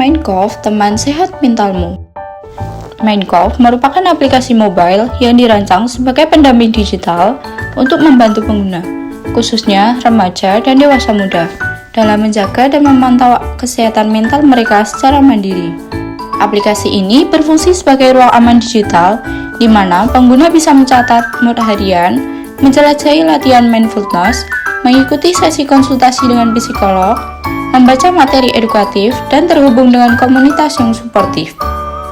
Minecraft, teman sehat mentalmu. Minecraft merupakan aplikasi mobile yang dirancang sebagai pendamping digital untuk membantu pengguna, khususnya remaja dan dewasa muda, dalam menjaga dan memantau kesehatan mental mereka secara mandiri. Aplikasi ini berfungsi sebagai ruang aman digital, di mana pengguna bisa mencatat mood harian, menjelajahi latihan mindfulness, mengikuti sesi konsultasi dengan psikolog, membaca materi edukatif, dan terhubung dengan komunitas yang suportif.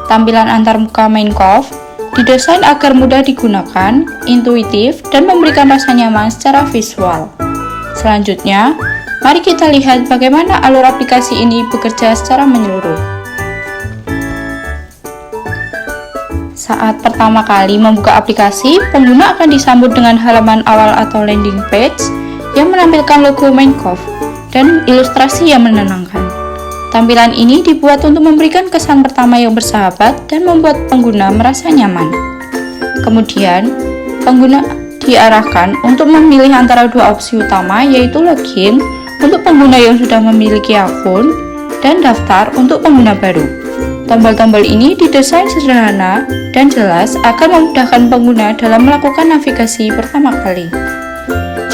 Tampilan antarmuka Minecraft didesain agar mudah digunakan, intuitif, dan memberikan rasa nyaman secara visual. Selanjutnya, mari kita lihat bagaimana alur aplikasi ini bekerja secara menyeluruh. Saat pertama kali membuka aplikasi, pengguna akan disambut dengan halaman awal atau landing page yang menampilkan logo Minecraft dan ilustrasi yang menenangkan. Tampilan ini dibuat untuk memberikan kesan pertama yang bersahabat dan membuat pengguna merasa nyaman. Kemudian, pengguna diarahkan untuk memilih antara dua opsi utama, yaitu login untuk pengguna yang sudah memiliki akun dan daftar untuk pengguna baru. Tombol-tombol ini didesain sederhana dan jelas agar memudahkan pengguna dalam melakukan navigasi pertama kali.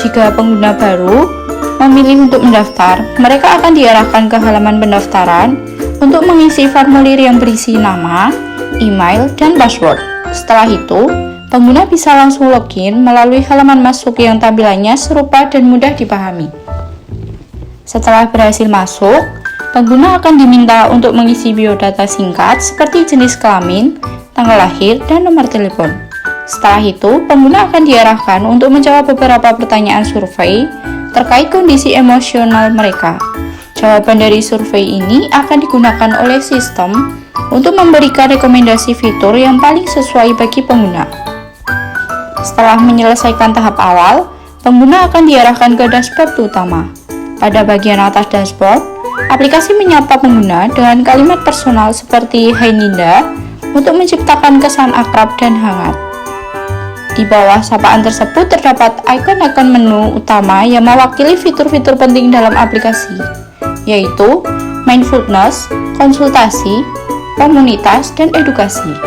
Jika pengguna baru memilih untuk mendaftar, mereka akan diarahkan ke halaman pendaftaran untuk mengisi formulir yang berisi nama, email, dan password. Setelah itu, pengguna bisa langsung login melalui halaman masuk yang tampilannya serupa dan mudah dipahami. Setelah berhasil masuk, pengguna akan diminta untuk mengisi biodata singkat seperti jenis kelamin, tanggal lahir, dan nomor telepon. Setelah itu, pengguna akan diarahkan untuk menjawab beberapa pertanyaan survei terkait kondisi emosional mereka. Jawaban dari survei ini akan digunakan oleh sistem untuk memberikan rekomendasi fitur yang paling sesuai bagi pengguna. Setelah menyelesaikan tahap awal, pengguna akan diarahkan ke dashboard utama. Pada bagian atas dashboard, aplikasi menyapa pengguna dengan kalimat personal seperti "Hai Ninda" untuk menciptakan kesan akrab dan hangat. Di bawah sapaan tersebut terdapat ikon-ikon menu utama yang mewakili fitur-fitur penting dalam aplikasi, yaitu mindfulness, konsultasi, komunitas, dan edukasi.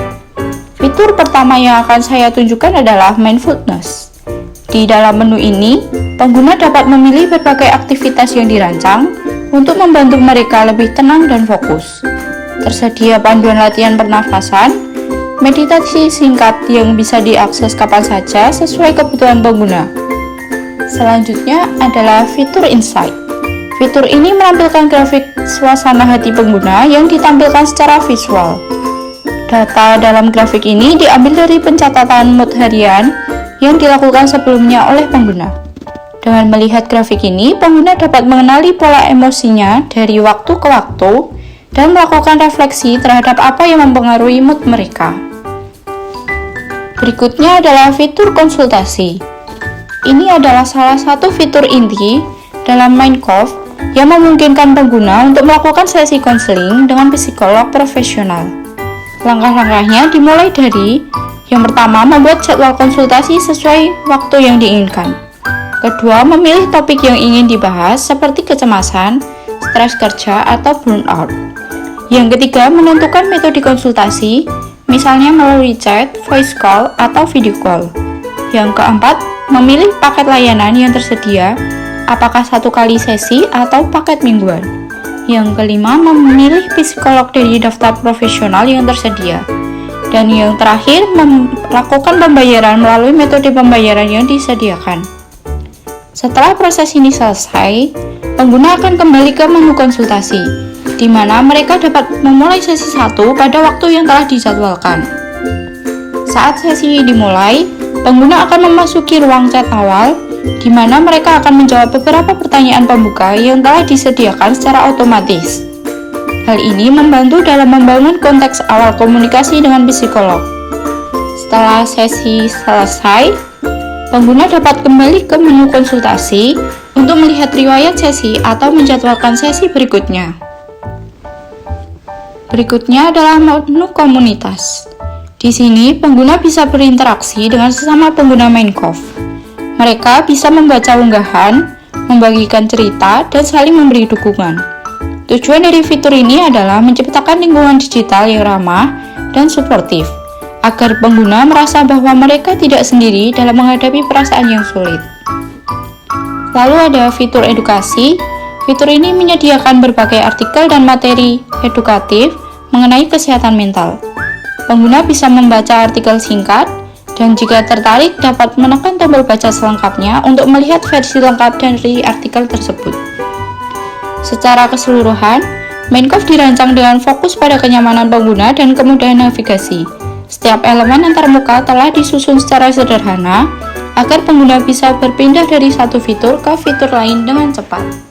Fitur pertama yang akan saya tunjukkan adalah mindfulness. Di dalam menu ini, pengguna dapat memilih berbagai aktivitas yang dirancang untuk membantu mereka lebih tenang dan fokus. Tersedia panduan latihan pernafasan, meditasi singkat yang bisa diakses kapan saja sesuai kebutuhan pengguna. Selanjutnya adalah fitur Insight. Fitur ini menampilkan grafik suasana hati pengguna yang ditampilkan secara visual. Data dalam grafik ini diambil dari pencatatan mood harian yang dilakukan sebelumnya oleh pengguna. Dengan melihat grafik ini, pengguna dapat mengenali pola emosinya dari waktu ke waktu dan melakukan refleksi terhadap apa yang mempengaruhi mood mereka. Berikutnya adalah fitur konsultasi. Ini adalah salah satu fitur inti dalam Minecraft yang memungkinkan pengguna untuk melakukan sesi konseling dengan psikolog profesional. Langkah-langkahnya dimulai dari yang pertama, membuat jadwal konsultasi sesuai waktu yang diinginkan. Kedua, memilih topik yang ingin dibahas seperti kecemasan, stres kerja, atau burnout. Yang ketiga, menentukan metode konsultasi, misalnya melalui chat, voice call, atau video call. Yang keempat, memilih paket layanan yang tersedia, apakah satu kali sesi atau paket mingguan. Yang kelima, memilih psikolog dari daftar profesional yang tersedia. Dan yang terakhir, melakukan pembayaran melalui metode pembayaran yang disediakan. Setelah proses ini selesai, pengguna akan kembali ke menu konsultasi, di mana mereka dapat memulai sesi 1 pada waktu yang telah dijadwalkan. Saat sesi dimulai, pengguna akan memasuki ruang chat awal, di mana mereka akan menjawab beberapa pertanyaan pembuka yang telah disediakan secara otomatis. Hal ini membantu dalam membangun konteks awal komunikasi dengan psikolog. Setelah sesi selesai, pengguna dapat kembali ke menu konsultasi untuk melihat riwayat sesi atau menjadwalkan sesi berikutnya. Berikutnya adalah menu komunitas. Di sini, pengguna bisa berinteraksi dengan sesama pengguna Minecraft. Mereka bisa membaca unggahan, membagikan cerita, dan saling memberi dukungan. Tujuan dari fitur ini adalah menciptakan lingkungan digital yang ramah dan suportif, agar pengguna merasa bahwa mereka tidak sendiri dalam menghadapi perasaan yang sulit. Lalu ada fitur edukasi. Fitur ini menyediakan berbagai artikel dan materi edukatif mengenai kesehatan mental. Pengguna bisa membaca artikel singkat, dan jika tertarik dapat menekan tombol baca selengkapnya untuk melihat versi lengkap dari artikel tersebut. Secara keseluruhan, Minecraft dirancang dengan fokus pada kenyamanan pengguna dan kemudahan navigasi. Setiap elemen antarmuka telah disusun secara sederhana agar pengguna bisa berpindah dari satu fitur ke fitur lain dengan cepat.